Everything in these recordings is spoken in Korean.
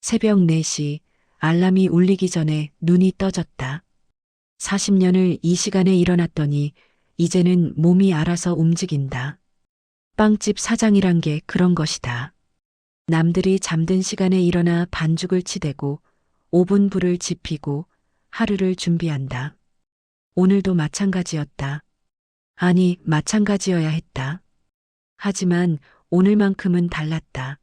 새벽 4시 알람이 울리기 전에 눈이 떠졌다. 40년을 이 시간에 일어났더니 이제는 몸이 알아서 움직인다. 빵집 사장이란 게 그런 것이다. 남들이 잠든 시간에 일어나 반죽을 치대고 오븐 불을 지피고 하루를 준비한다. 오늘도 마찬가지였다. 아니, 마찬가지여야 했다. 하지만 오늘만큼은 달랐다.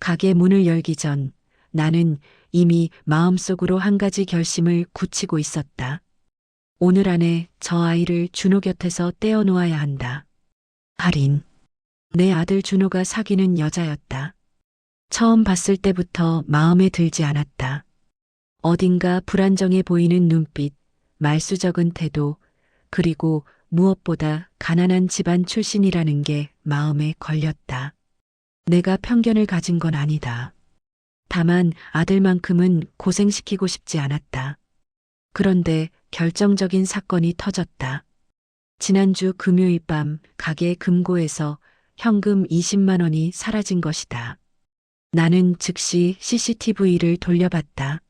가게 문을 열기 전 나는 이미 마음속으로 한 가지 결심을 굳히고 있었다. 오늘 안에 저 아이를 준호 곁에서 떼어놓아야 한다. 할인. 내 아들 준호가 사귀는 여자였다. 처음 봤을 때부터 마음에 들지 않았다. 어딘가 불안정해 보이는 눈빛, 말수적은 태도, 그리고 무엇보다 가난한 집안 출신이라는 게 마음에 걸렸다. 내가 편견을 가진 건 아니다. 다만 아들만큼은 고생시키고 싶지 않았다. 그런데 결정적인 사건이 터졌다. 지난주 금요일 밤 가게 금고에서 현금 20만 원이 사라진 것이다. 나는 즉시 CCTV를 돌려봤다.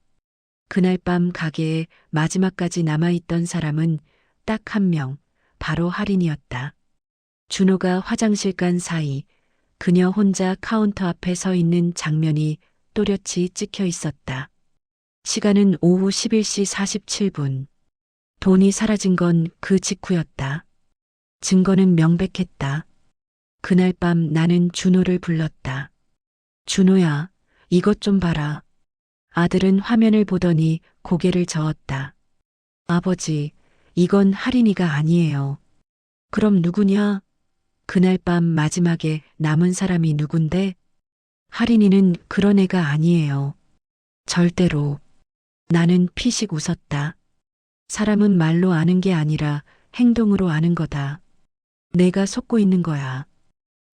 그날 밤 가게에 마지막까지 남아있던 사람은 딱 한 명, 바로 할인이었다. 준호가 화장실 간 사이 그녀 혼자 카운터 앞에 서 있는 장면이 또렷이 찍혀 있었다. 시간은 오후 11시 47분. 돈이 사라진 건 그 직후였다. 증거는 명백했다. 그날 밤 나는 준호를 불렀다. 준호야, 이것 좀 봐라. 아들은 화면을 보더니 고개를 저었다. 아버지, 이건 할인이가 아니에요. 그럼 누구냐? 그날 밤 마지막에 남은 사람이 누군데? 할인이는 그런 애가 아니에요. 절대로. 나는 피식 웃었다. 사람은 말로 아는 게 아니라 행동으로 아는 거다. 내가 속고 있는 거야.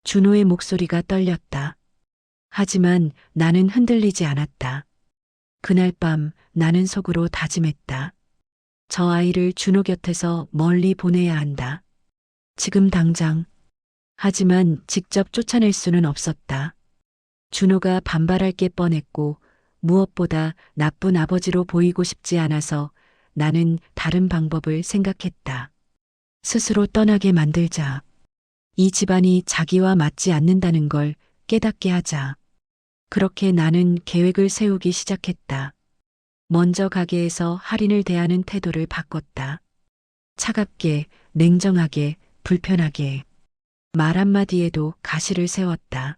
준호의 목소리가 떨렸다. 하지만 나는 흔들리지 않았다. 그날 밤 나는 속으로 다짐했다. 저 아이를 준호 곁에서 멀리 보내야 한다. 지금 당장. 하지만 직접 쫓아낼 수는 없었다. 준호가 반발할 게 뻔했고 무엇보다 나쁜 아버지로 보이고 싶지 않아서 나는 다른 방법을 생각했다. 스스로 떠나게 만들자. 이 집안이 자기와 맞지 않는다는 걸 깨닫게 하자. 그렇게 나는 계획을 세우기 시작했다. 먼저 가게에서 할인을 대하는 태도를 바꿨다. 차갑게, 냉정하게, 불편하게. 말 한마디에도 가시를 세웠다.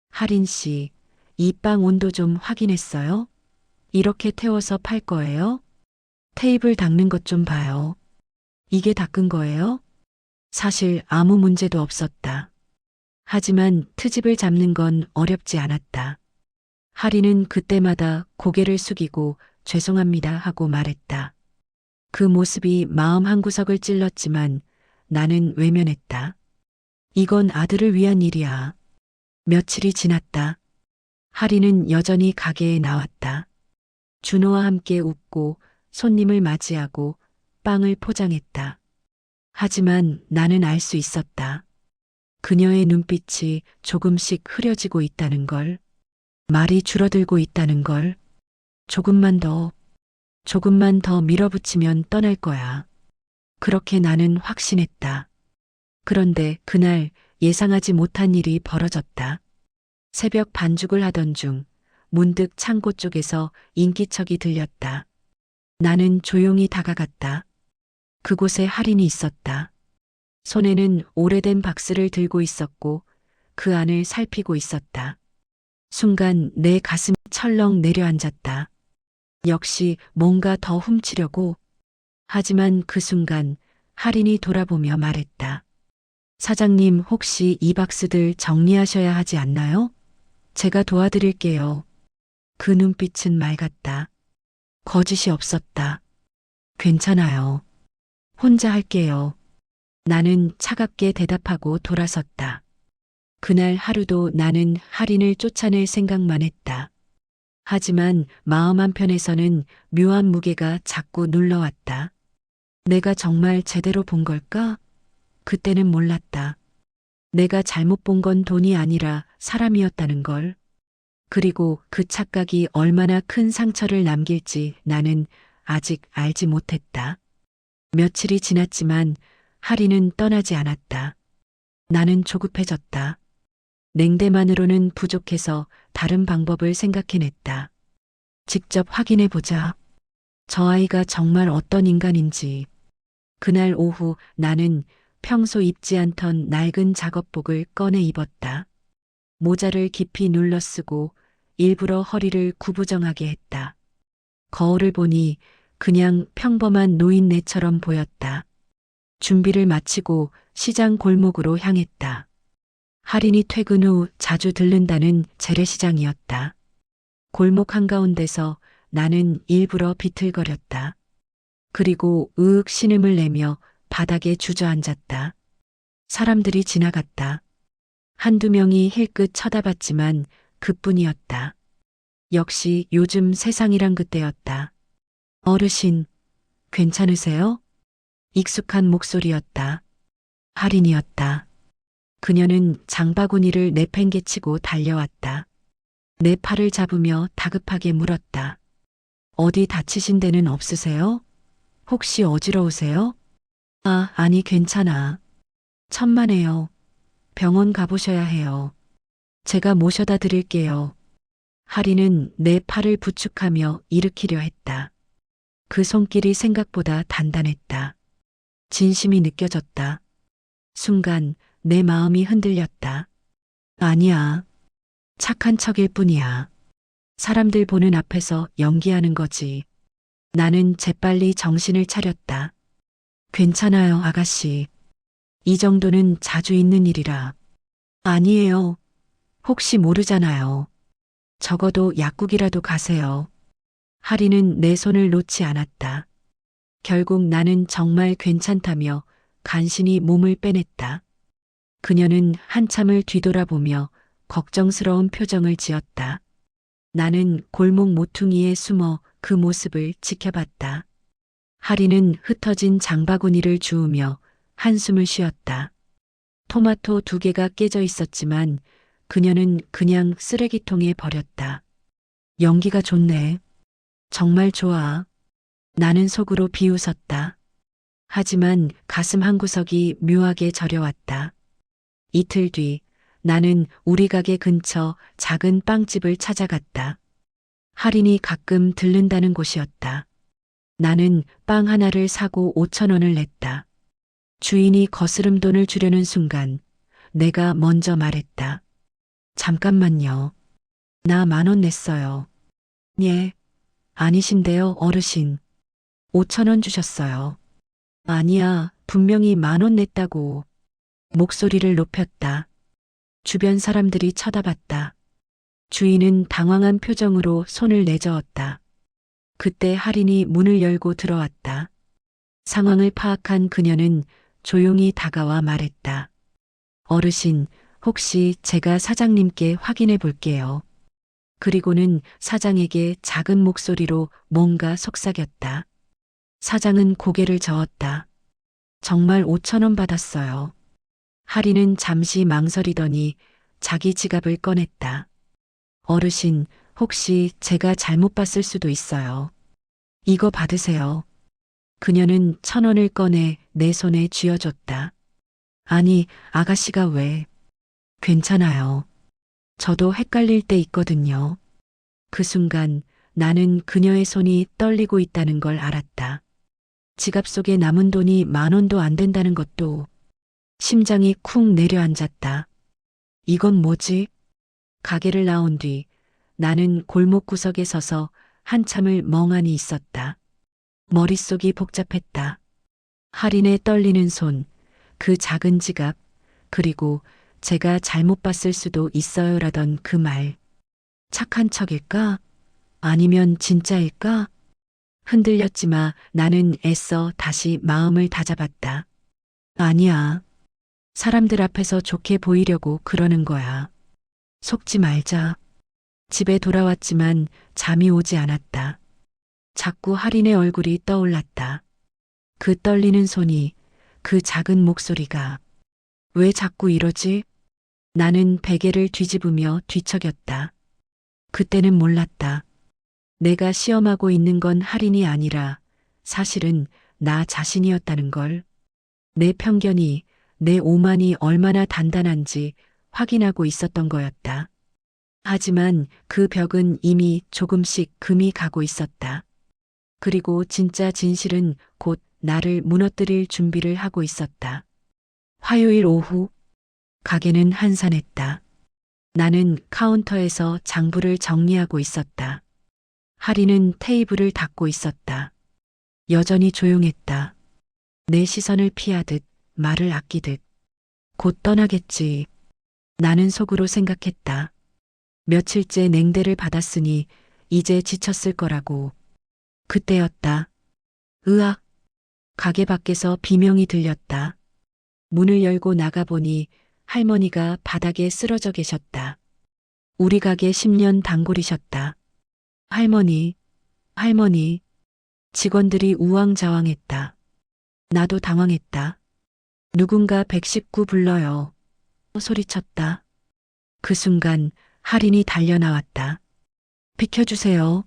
할인 씨, 이 빵 온도 좀 확인했어요? 이렇게 태워서 팔 거예요? 테이블 닦는 것 좀 봐요. 이게 닦은 거예요? 사실 아무 문제도 없었다. 하지만 트집을 잡는 건 어렵지 않았다. 할인은 그때마다 고개를 숙이고 죄송합니다 하고 말했다. 그 모습이 마음 한구석을 찔렀지만 나는 외면했다. 이건 아들을 위한 일이야. 며칠이 지났다. 할인은 여전히 가게에 나왔다. 준호와 함께 웃고 손님을 맞이하고 빵을 포장했다. 하지만 나는 알 수 있었다. 그녀의 눈빛이 조금씩 흐려지고 있다는 걸, 말이 줄어들고 있다는 걸, 조금만 더 밀어붙이면 떠날 거야. 그렇게 나는 확신했다. 그런데 그날 예상하지 못한 일이 벌어졌다. 새벽 반죽을 하던 중 문득 창고 쪽에서 인기척이 들렸다. 나는 조용히 다가갔다. 그곳에 할인이 있었다. 손에는 오래된 박스를 들고 있었고 그 안을 살피고 있었다. 순간 내 가슴이 철렁 내려앉았다. 역시 뭔가 더 훔치려고. 하지만 그 순간 할인이 돌아보며 말했다. 사장님, 혹시 이 박스들 정리하셔야 하지 않나요? 제가 도와드릴게요. 그 눈빛은 맑았다. 거짓이 없었다. 괜찮아요. 혼자 할게요. 나는 차갑게 대답하고 돌아섰다. 그날 하루도 나는 할인을 쫓아낼 생각만 했다. 하지만 마음 한편에서는 묘한 무게가 자꾸 눌러왔다. 내가 정말 제대로 본 걸까? 그때는 몰랐다. 내가 잘못 본 건 돈이 아니라 사람이었다는 걸. 그리고 그 착각이 얼마나 큰 상처를 남길지 나는 아직 알지 못했다. 며칠이 지났지만 하리는 떠나지 않았다. 나는 조급해졌다. 냉대만으로는 부족해서 다른 방법을 생각해냈다. 직접 확인해보자. 저 아이가 정말 어떤 인간인지. 그날 오후 나는 평소 입지 않던 낡은 작업복을 꺼내 입었다. 모자를 깊이 눌러 쓰고 일부러 허리를 구부정하게 했다. 거울을 보니 그냥 평범한 노인네처럼 보였다. 준비를 마치고 시장 골목으로 향했다. 할인이 퇴근 후 자주 들른다는 재래시장이었다. 골목 한가운데서 나는 일부러 비틀거렸다. 그리고 으윽 신음을 내며 바닥에 주저앉았다. 사람들이 지나갔다. 한두 명이 힐끗 쳐다봤지만 그뿐이었다. 역시 요즘 세상이란 그때였다. 어르신, 괜찮으세요? 익숙한 목소리였다. 할인이었다. 그녀는 장바구니를 내팽개치고 달려왔다. 내 팔을 잡으며 다급하게 물었다. 어디 다치신 데는 없으세요? 혹시 어지러우세요? 아, 아니 괜찮아. 천만에요. 병원 가보셔야 해요. 제가 모셔다 드릴게요. 하리는 내 팔을 부축하며 일으키려 했다. 그 손길이 생각보다 단단했다. 진심이 느껴졌다. 순간 내 마음이 흔들렸다. 아니야. 착한 척일 뿐이야. 사람들 보는 앞에서 연기하는 거지. 나는 재빨리 정신을 차렸다. 괜찮아요, 아가씨. 이 정도는 자주 있는 일이라. 아니에요. 혹시 모르잖아요. 적어도 약국이라도 가세요. 하리는 내 손을 놓지 않았다. 결국 나는 정말 괜찮다며 간신히 몸을 빼냈다. 그녀는 한참을 뒤돌아보며 걱정스러운 표정을 지었다. 나는 골목 모퉁이에 숨어 그 모습을 지켜봤다. 하리는 흩어진 장바구니를 주우며 한숨을 쉬었다. 토마토 2개가 깨져 있었지만 그녀는 그냥 쓰레기통에 버렸다. 연기가 좋네. 정말 좋아. 나는 속으로 비웃었다. 하지만 가슴 한구석이 묘하게 저려왔다. 이틀 뒤 나는 우리 가게 근처 작은 빵집을 찾아갔다. 할인이 가끔 들른다는 곳이었다. 나는 빵 하나를 사고 5,000원을 냈다. 주인이 거스름 돈을 주려는 순간 내가 먼저 말했다. 잠깐만요. 나 10,000원 냈어요. 예. 아니신데요, 어르신. 5,000원 주셨어요. 아니야, 분명히 10,000원 냈다고. 목소리를 높였다. 주변 사람들이 쳐다봤다. 주인은 당황한 표정으로 손을 내저었다. 그때 할인이 문을 열고 들어왔다. 상황을 파악한 그녀는 조용히 다가와 말했다. 어르신, 혹시 제가 사장님께 확인해 볼게요. 그리고는 사장에게 작은 목소리로 뭔가 속삭였다. 사장은 고개를 저었다. 정말 5,000원 받았어요. 할인은 잠시 망설이더니 자기 지갑을 꺼냈다. 어르신, 혹시 제가 잘못 봤을 수도 있어요. 이거 받으세요. 그녀는 1,000원을 꺼내 내 손에 쥐어줬다. 아니, 아가씨가 왜? 괜찮아요. 저도 헷갈릴 때 있거든요. 그 순간 나는 그녀의 손이 떨리고 있다는 걸 알았다. 지갑 속에 남은 돈이 10,000원도 안 된다는 것도 심장이 쿵 내려앉았다. 이건 뭐지? 가게를 나온 뒤 나는 골목 구석에 서서 한참을 멍하니 있었다. 머릿속이 복잡했다. 할인의 떨리는 손, 그 작은 지갑, 그리고 제가 잘못 봤을 수도 있어요라던 그 말. 착한 척일까? 아니면 진짜일까? 흔들렸지만 나는 애써 다시 마음을 다잡았다. 아니야. 사람들 앞에서 좋게 보이려고 그러는 거야. 속지 말자. 집에 돌아왔지만 잠이 오지 않았다. 자꾸 할인의 얼굴이 떠올랐다. 그 떨리는 손이, 그 작은 목소리가. 왜 자꾸 이러지? 나는 베개를 뒤집으며 뒤척였다. 그때는 몰랐다. 내가 시험하고 있는 건 할인이 아니라 사실은 나 자신이었다는 걸. 내 편견이, 내 오만이 얼마나 단단한지 확인하고 있었던 거였다. 하지만 그 벽은 이미 조금씩 금이 가고 있었다. 그리고 진짜 진실은 곧 나를 무너뜨릴 준비를 하고 있었다. 화요일 오후, 가게는 한산했다. 나는 카운터에서 장부를 정리하고 있었다. 하리는 테이블을 닦고 있었다. 여전히 조용했다. 내 시선을 피하듯, 말을 아끼듯. 곧 떠나겠지. 나는 속으로 생각했다. 며칠째 냉대를 받았으니 이제 지쳤을 거라고. 그때였다. 으악. 가게 밖에서 비명이 들렸다. 문을 열고 나가보니 할머니가 바닥에 쓰러져 계셨다. 우리 가게 10년 단골이셨다. 할머니, 할머니. 직원들이 우왕좌왕했다. 나도 당황했다. 누군가 119 불러요. 소리쳤다. 그 순간 할인이 달려나왔다. 비켜주세요.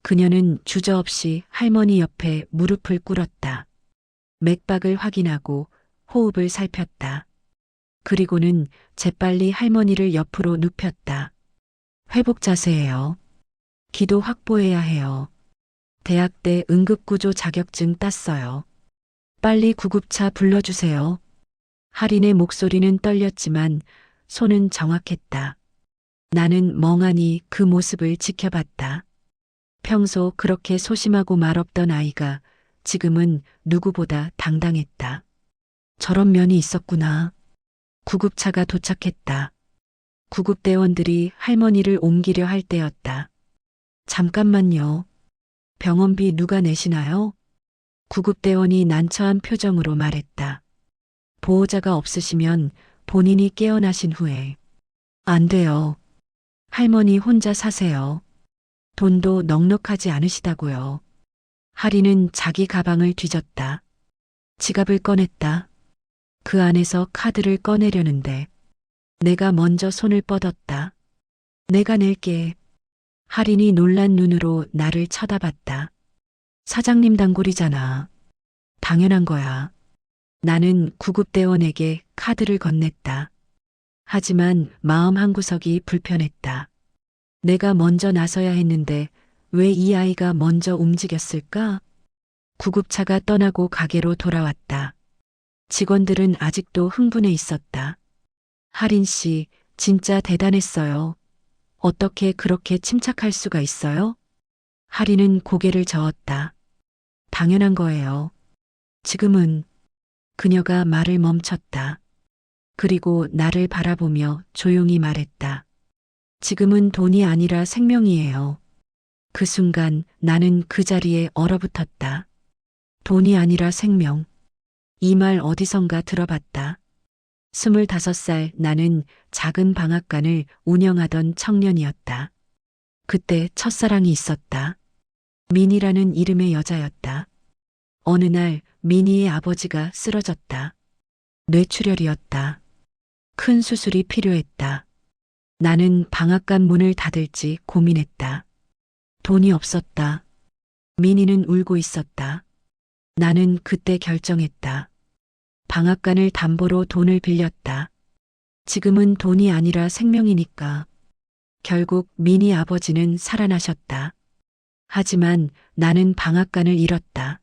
그녀는 주저없이 할머니 옆에 무릎을 꿇었다. 맥박을 확인하고 호흡을 살폈다. 그리고는 재빨리 할머니를 옆으로 눕혔다. 회복 자세예요. 기도 확보해야 해요. 대학 때 응급구조 자격증 땄어요. 빨리 구급차 불러주세요. 할인의 목소리는 떨렸지만 손은 정확했다. 나는 멍하니 그 모습을 지켜봤다. 평소 그렇게 소심하고 말없던 아이가 지금은 누구보다 당당했다. 저런 면이 있었구나. 구급차가 도착했다. 구급대원들이 할머니를 옮기려 할 때였다. 잠깐만요. 병원비 누가 내시나요? 구급대원이 난처한 표정으로 말했다. 보호자가 없으시면 본인이 깨어나신 후에. 안 돼요. 할머니 혼자 사세요. 돈도 넉넉하지 않으시다고요. 하리는 자기 가방을 뒤졌다. 지갑을 꺼냈다. 그 안에서 카드를 꺼내려는데 내가 먼저 손을 뻗었다. 내가 낼게. 할인이 놀란 눈으로 나를 쳐다봤다. 사장님 단골이잖아. 당연한 거야. 나는 구급대원에게 카드를 건넸다. 하지만 마음 한구석이 불편했다. 내가 먼저 나서야 했는데 왜 이 아이가 먼저 움직였을까? 구급차가 떠나고 가게로 돌아왔다. 직원들은 아직도 흥분해 있었다. 할인 씨, 진짜 대단했어요. 어떻게 그렇게 침착할 수가 있어요? 할인은 고개를 저었다. 당연한 거예요. 지금은 그녀가 말을 멈췄다. 그리고 나를 바라보며 조용히 말했다. 지금은 돈이 아니라 생명이에요. 그 순간 나는 그 자리에 얼어붙었다. 돈이 아니라 생명. 이 말 어디선가 들어봤다. 25살 나는 작은 방앗간을 운영하던 청년이었다. 그때 첫사랑이 있었다. 민이라는 이름의 여자였다. 어느 날 민이의 아버지가 쓰러졌다. 뇌출혈이었다. 큰 수술이 필요했다. 나는 방앗간 문을 닫을지 고민했다. 돈이 없었다. 민이는 울고 있었다. 나는 그때 결정했다. 방앗간을 담보로 돈을 빌렸다. 지금은 돈이 아니라 생명이니까. 결국 민이 아버지는 살아나셨다. 하지만 나는 방앗간을 잃었다.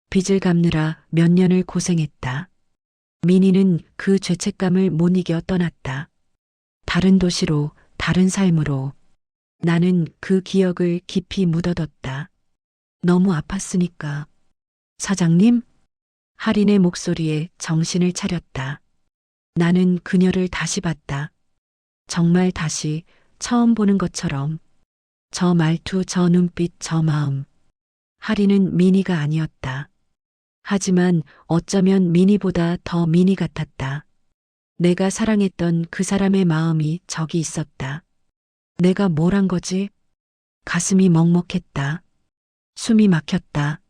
빚을 갚느라 몇 년을 고생했다. 민이는 그 죄책감을 못 이겨 떠났다. 다른 도시로, 다른 삶으로. 나는 그 기억을 깊이 묻어뒀다. 너무 아팠으니까. 사장님? 할인의 목소리에 정신을 차렸다. 나는 그녀를 다시 봤다. 정말 다시 처음 보는 것처럼. 저 말투, 저 눈빛, 저 마음. 할인은 미니가 아니었다. 하지만 어쩌면 미니보다 더 미니 같았다. 내가 사랑했던 그 사람의 마음이 저기 있었다. 내가 뭘 한 거지? 가슴이 먹먹했다. 숨이 막혔다.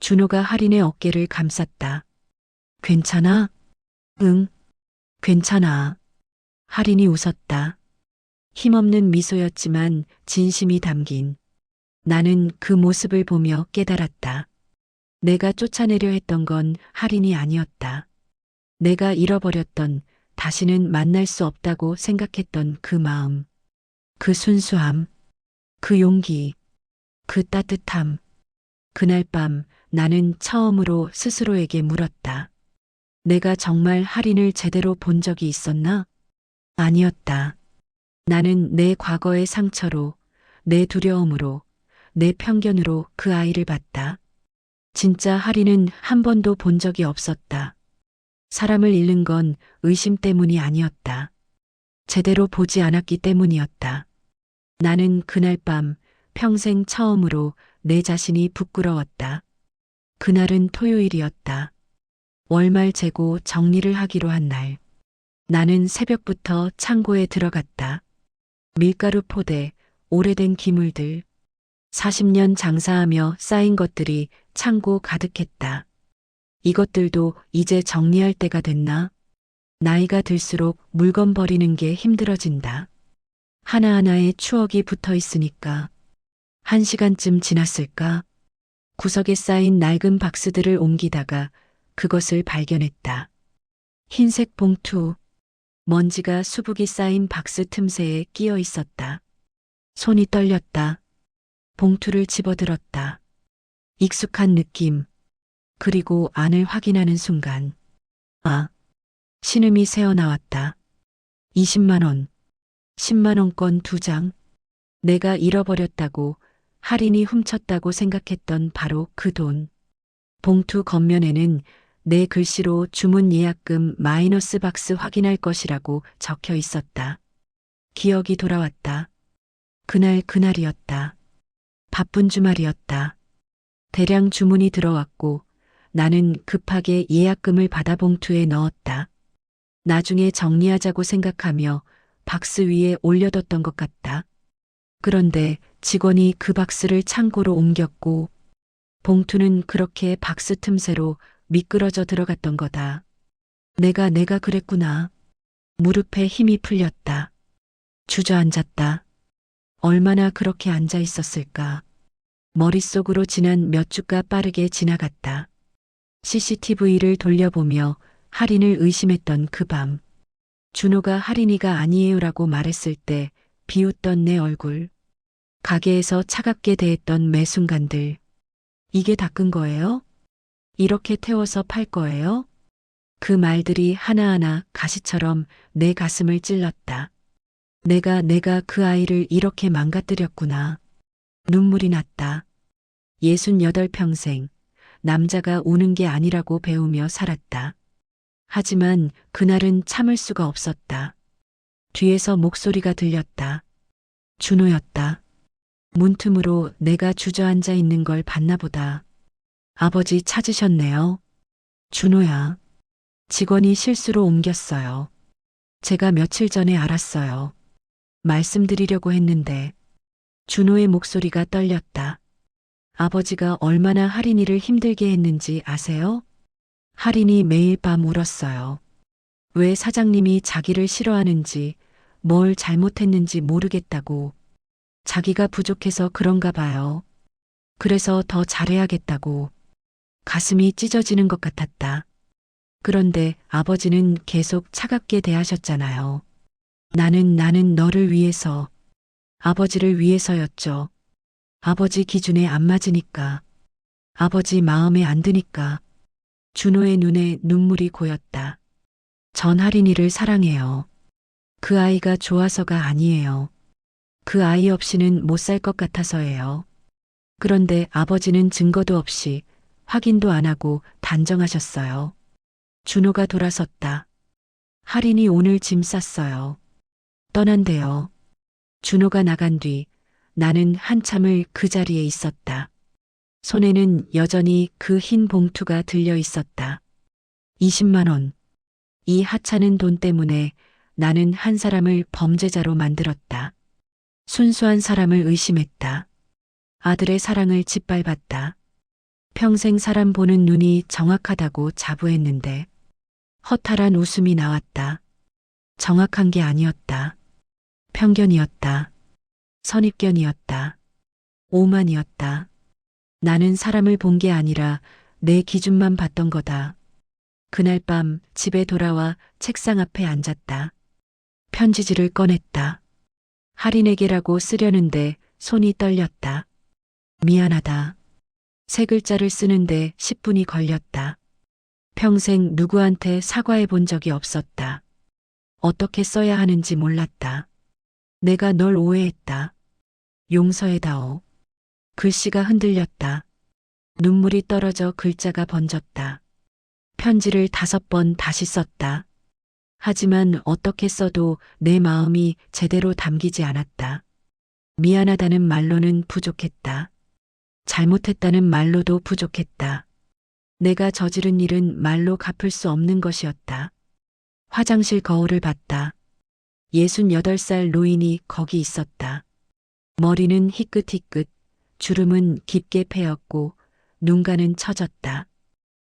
준호가 할인의 어깨를 감쌌다. 괜찮아? 응, 괜찮아. 할인이 웃었다. 힘없는 미소였지만 진심이 담긴. 나는 그 모습을 보며 깨달았다. 내가 쫓아내려 했던 건 할인이 아니었다. 내가 잃어버렸던, 다시는 만날 수 없다고 생각했던 그 마음, 그 순수함, 그 용기, 그 따뜻함. 그날 밤 나는 처음으로 스스로에게 물었다. 내가 정말 할인을 제대로 본 적이 있었나? 아니었다. 나는 내 과거의 상처로, 내 두려움으로, 내 편견으로 그 아이를 봤다. 진짜 할인은 한 번도 본 적이 없었다. 사람을 잃는 건 의심 때문이 아니었다. 제대로 보지 않았기 때문이었다. 나는 그날 밤 평생 처음으로 내 자신이 부끄러웠다. 그날은 토요일이었다. 월말 재고 정리를 하기로 한 날. 나는 새벽부터 창고에 들어갔다. 밀가루 포대, 오래된 기물들, 40년 장사하며 쌓인 것들이 창고 가득했다. 이것들도 이제 정리할 때가 됐나? 나이가 들수록 물건 버리는 게 힘들어진다. 하나하나에 추억이 붙어 있으니까. 1시간쯤 지났을까? 구석에 쌓인 낡은 박스들을 옮기다가 그것을 발견했다. 흰색 봉투. 먼지가 수북이 쌓인 박스 틈새에 끼어 있었다. 손이 떨렸다. 봉투를 집어들었다. 익숙한 느낌. 그리고 안을 확인하는 순간. 아, 신음이 새어나왔다. 20만 원. 10만 원권 2장. 내가 잃어버렸다고, 할인이 훔쳤다고 생각했던 바로 그 돈. 봉투 겉면에는 내 글씨로 주문 예약금 마이너스 박스 확인할 것이라고 적혀 있었다. 기억이 돌아왔다. 그날이었다. 바쁜 주말이었다. 대량 주문이 들어왔고 나는 급하게 예약금을 받아 봉투에 넣었다. 나중에 정리하자고 생각하며 박스 위에 올려뒀던 것 같다. 그런데 직원이 그 박스를 창고로 옮겼고 봉투는 그렇게 박스 틈새로 미끄러져 들어갔던 거다. 내가 그랬구나. 무릎에 힘이 풀렸다. 주저앉았다. 얼마나 그렇게 앉아 있었을까. 머릿속으로 지난 몇 주가 빠르게 지나갔다. CCTV를 돌려보며 할인을 의심했던 그 밤. 준호가 할인이가 아니에요라고 말했을 때 비웃던 내 얼굴. 가게에서 차갑게 대했던 매 순간들. 이게 다 끈 거예요? 이렇게 태워서 팔 거예요? 그 말들이 하나하나 가시처럼 내 가슴을 찔렀다. 내가 그 아이를 이렇게 망가뜨렸구나. 눈물이 났다. 68평생 남자가 우는 게 아니라고 배우며 살았다. 하지만 그날은 참을 수가 없었다. 뒤에서 목소리가 들렸다. 준호였다. 문틈으로 내가 주저앉아 있는 걸 봤나 보다. 아버지 찾으셨네요. 준호야. 직원이 실수로 옮겼어요. 제가 며칠 전에 알았어요. 말씀드리려고 했는데. 준호의 목소리가 떨렸다. 아버지가 얼마나 할인이를 힘들게 했는지 아세요? 할인이 매일 밤 울었어요. 왜 사장님이 자기를 싫어하는지, 뭘 잘못했는지 모르겠다고. 자기가 부족해서 그런가 봐요. 그래서 더 잘해야겠다고. 가슴이 찢어지는 것 같았다. 그런데 아버지는 계속 차갑게 대하셨잖아요. 나는 너를 위해서, 아버지를 위해서였죠. 아버지 기준에 안 맞으니까. 아버지 마음에 안 드니까. 준호의 눈에 눈물이 고였다. 전 할인이를 사랑해요. 그 아이가 좋아서가 아니에요. 그 아이 없이는 못 살 것 같아서예요. 그런데 아버지는 증거도 없이 확인도 안 하고 단정하셨어요. 준호가 돌아섰다. 할인이 오늘 짐 쌌어요. 떠난대요. 준호가 나간 뒤 나는 한참을 그 자리에 있었다. 손에는 여전히 그 흰 봉투가 들려 있었다. 20만 원. 이 하찮은 돈 때문에 나는 한 사람을 범죄자로 만들었다. 순수한 사람을 의심했다. 아들의 사랑을 짓밟았다. 평생 사람 보는 눈이 정확하다고 자부했는데 허탈한 웃음이 나왔다. 정확한 게 아니었다. 편견이었다. 선입견이었다. 오만이었다. 나는 사람을 본 게 아니라 내 기준만 봤던 거다. 그날 밤 집에 돌아와 책상 앞에 앉았다. 편지지를 꺼냈다. 할인에게라고 쓰려는데 손이 떨렸다. 미안하다. 세 글자를 쓰는데 10분이 걸렸다. 평생 누구한테 사과해 본 적이 없었다. 어떻게 써야 하는지 몰랐다. 내가 널 오해했다. 용서해다오. 글씨가 흔들렸다. 눈물이 떨어져 글자가 번졌다. 편지를 5번 다시 썼다. 하지만 어떻게 써도 내 마음이 제대로 담기지 않았다. 미안하다는 말로는 부족했다. 잘못했다는 말로도 부족했다. 내가 저지른 일은 말로 갚을 수 없는 것이었다. 화장실 거울을 봤다. 68살 노인이 거기 있었다. 머리는 희끗희끗, 주름은 깊게 패였고 눈가는 처졌다.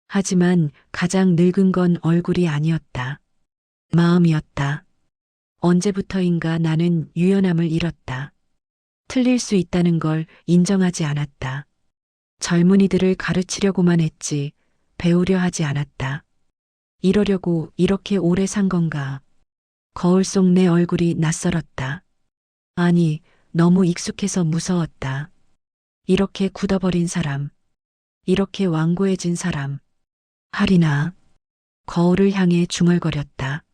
하지만 가장 늙은 건 얼굴이 아니었다. 마음이었다. 언제부터인가 나는 유연함을 잃었다. 틀릴 수 있다는 걸 인정하지 않았다. 젊은이들을 가르치려고만 했지 배우려 하지 않았다. 이러려고 이렇게 오래 산 건가? 거울 속 내 얼굴이 낯설었다. 아니, 너무 익숙해서 무서웠다. 이렇게 굳어버린 사람, 이렇게 완고해진 사람. 할인아, 거울을 향해 중얼거렸다.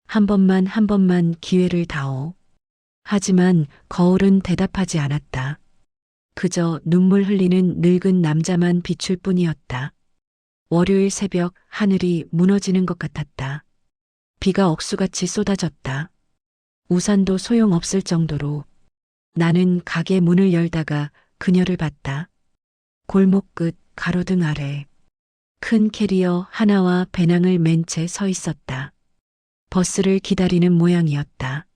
한 번만 기회를 다오. 하지만 거울은 대답하지 않았다. 그저 눈물 흘리는 늙은 남자만 비출 뿐이었다. 월요일 새벽 하늘이 무너지는 것 같았다. 비가 억수같이 쏟아졌다. 우산도 소용없을 정도로. 나는 가게 문을 열다가 그녀를 봤다. 골목 끝 가로등 아래 큰 캐리어 하나와 배낭을 맨 채 서 있었다. 버스를 기다리는 모양이었다.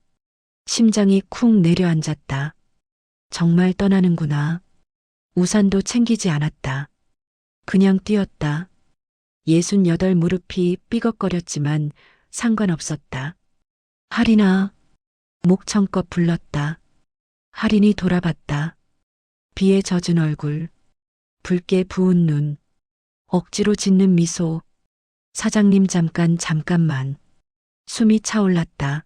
심장이 쿵 내려앉았다. 정말 떠나는구나. 우산도 챙기지 않았다. 그냥 뛰었다. 68 무릎이 삐걱거렸지만 상관없었다. 할인아, 목청껏 불렀다. 할인이 돌아봤다. 비에 젖은 얼굴, 붉게 부은 눈, 억지로 짓는 미소. 사장님 잠깐만. 숨이 차올랐다.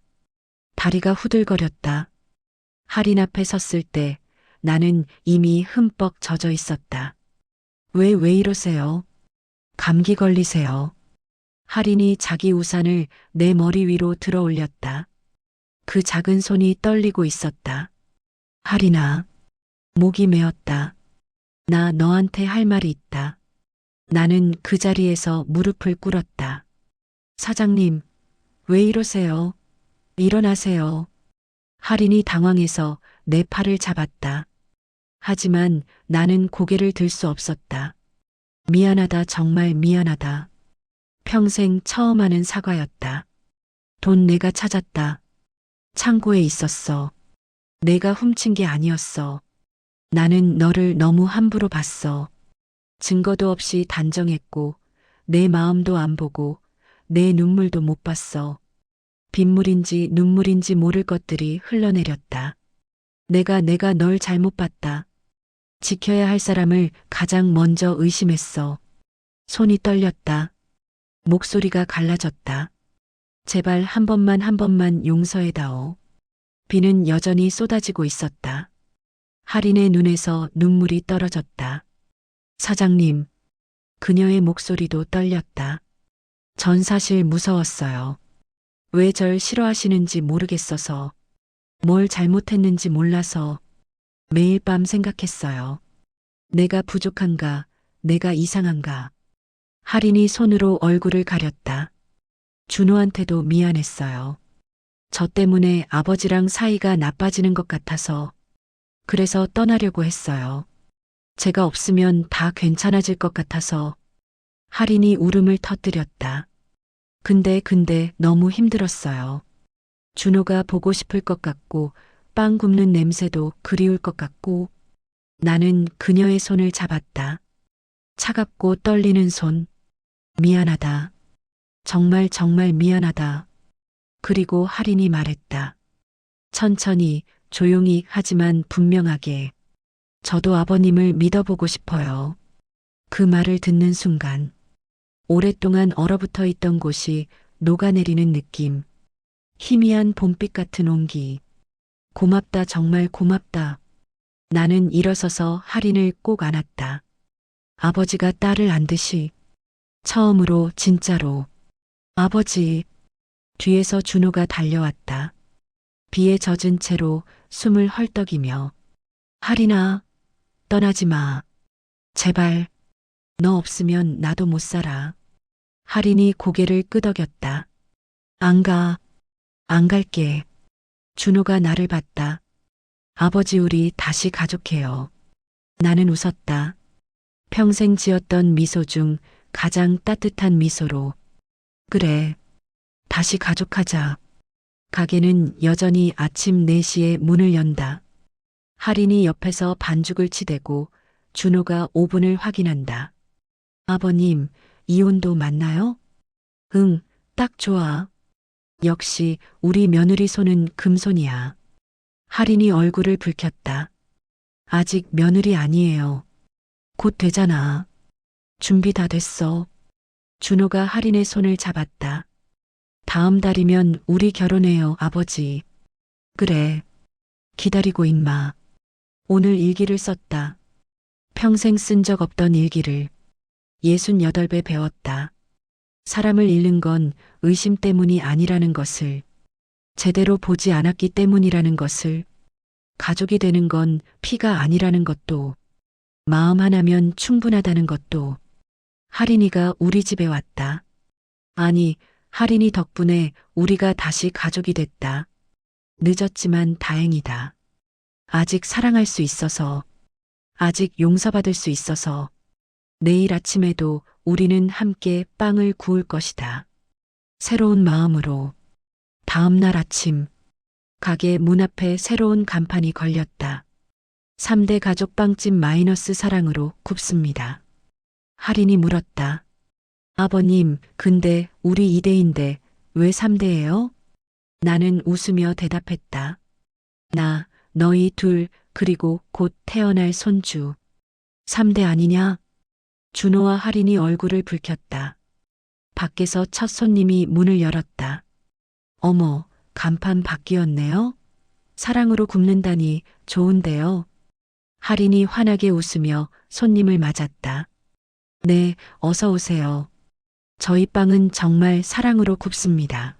다리가 후들거렸다. 할인 앞에 섰을 때 나는 이미 흠뻑 젖어 있었다. 왜 이러세요? 감기 걸리세요? 할인이 자기 우산을 내 머리 위로 들어 올렸다. 그 작은 손이 떨리고 있었다. 할인아, 목이 메었다. 나 너한테 할 말이 있다. 나는 그 자리에서 무릎을 꿇었다. 사장님, 왜 이러세요? 일어나세요. 할인이 당황해서 내 팔을 잡았다. 하지만 나는 고개를 들 수 없었다. 미안하다, 정말 미안하다. 평생 처음 하는 사과였다. 돈 내가 찾았다. 창고에 있었어. 내가 훔친 게 아니었어. 나는 너를 너무 함부로 봤어. 증거도 없이 단정했고 내 마음도 안 보고 내 눈물도 못 봤어. 빗물인지 눈물인지 모를 것들이 흘러내렸다. 내가 널 잘못 봤다. 지켜야 할 사람을 가장 먼저 의심했어. 손이 떨렸다. 목소리가 갈라졌다. 제발 한 번만 용서해다오. 비는 여전히 쏟아지고 있었다. 할인의 눈에서 눈물이 떨어졌다. 사장님, 그녀의 목소리도 떨렸다. 전 사실 무서웠어요. 왜 절 싫어하시는지 모르겠어서, 뭘 잘못했는지 몰라서 매일 밤 생각했어요. 내가 부족한가, 내가 이상한가. 할인이 손으로 얼굴을 가렸다. 준호한테도 미안했어요. 저 때문에 아버지랑 사이가 나빠지는 것 같아서 그래서 떠나려고 했어요. 제가 없으면 다 괜찮아질 것 같아서. 할인이 울음을 터뜨렸다. 근데 너무 힘들었어요. 준호가 보고 싶을 것 같고 빵 굽는 냄새도 그리울 것 같고. 나는 그녀의 손을 잡았다. 차갑고 떨리는 손. 미안하다. 정말 미안하다. 그리고 할인이 말했다. 천천히, 조용히 하지만 분명하게. 저도 아버님을 믿어보고 싶어요. 그 말을 듣는 순간 오랫동안 얼어붙어 있던 곳이 녹아내리는 느낌. 희미한 봄빛 같은 온기. 고맙다, 정말 고맙다. 나는 일어서서 할인을 꼭 안았다. 아버지가 딸을 안듯이. 처음으로 진짜로. 아버지. 뒤에서 준호가 달려왔다. 비에 젖은 채로 숨을 헐떡이며. 할인아, 떠나지 마. 제발. 너 없으면 나도 못 살아. 할인이 고개를 끄덕였다. 안 가. 안 갈게. 준호가 나를 봤다. 아버지, 우리 다시 가족해요. 나는 웃었다. 평생 지었던 미소 중 가장 따뜻한 미소로. 그래. 다시 가족하자. 가게는 여전히 아침 4시에 문을 연다. 할인이 옆에서 반죽을 치대고 준호가 오븐을 확인한다. 아버님, 이 온도 맞나요? 응, 딱 좋아. 역시 우리 며느리 손은 금손이야. 할인이 얼굴을 붉혔다. 아직 며느리 아니에요. 곧 되잖아. 준비 다 됐어. 준호가 할인의 손을 잡았다. 다음 달이면 우리 결혼해요, 아버지. 그래. 기다리고 있마. 오늘 일기를 썼다. 평생 쓴 적 없던 일기를. 68배 배웠다. 사람을 잃는 건 의심 때문이 아니라는 것을. 제대로 보지 않았기 때문이라는 것을. 가족이 되는 건 피가 아니라는 것도. 마음 하나면 충분하다는 것도. 할인이가 우리 집에 왔다. 아니, 할인이 덕분에 우리가 다시 가족이 됐다. 늦었지만 다행이다. 아직 사랑할 수 있어서. 아직 용서받을 수 있어서. 내일 아침에도 우리는 함께 빵을 구울 것이다. 새로운 마음으로. 다음 날 아침. 가게 문 앞에 새로운 간판이 걸렸다. 3대 가족 빵집 마이너스 사랑으로 굽습니다. 할인이 물었다. 아버님, 근데 우리 2대인데 왜 3대예요? 나는 웃으며 대답했다. 나, 너희 둘, 그리고 곧 태어날 손주. 3대 아니냐? 준호와 할인이 얼굴을 붉혔다. 밖에서 첫 손님이 문을 열었다. 어머, 간판 바뀌었네요? 사랑으로 굽는다니 좋은데요. 할인이 환하게 웃으며 손님을 맞았다. 네, 어서 오세요. 저희 빵은 정말 사랑으로 굽습니다.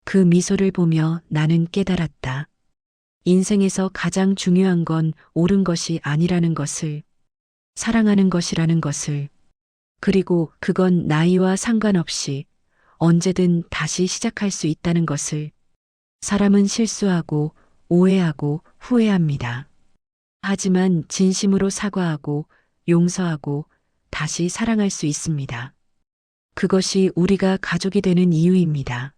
그 미소를 보며 나는 깨달았다. 인생에서 가장 중요한 건 옳은 것이 아니라는 것을, 사랑하는 것이라는 것을, 그리고 그건 나이와 상관없이 언제든 다시 시작할 수 있다는 것을. 사람은 실수하고 오해하고 후회합니다. 하지만 진심으로 사과하고 용서하고 다시 사랑할 수 있습니다. 그것이 우리가 가족이 되는 이유입니다.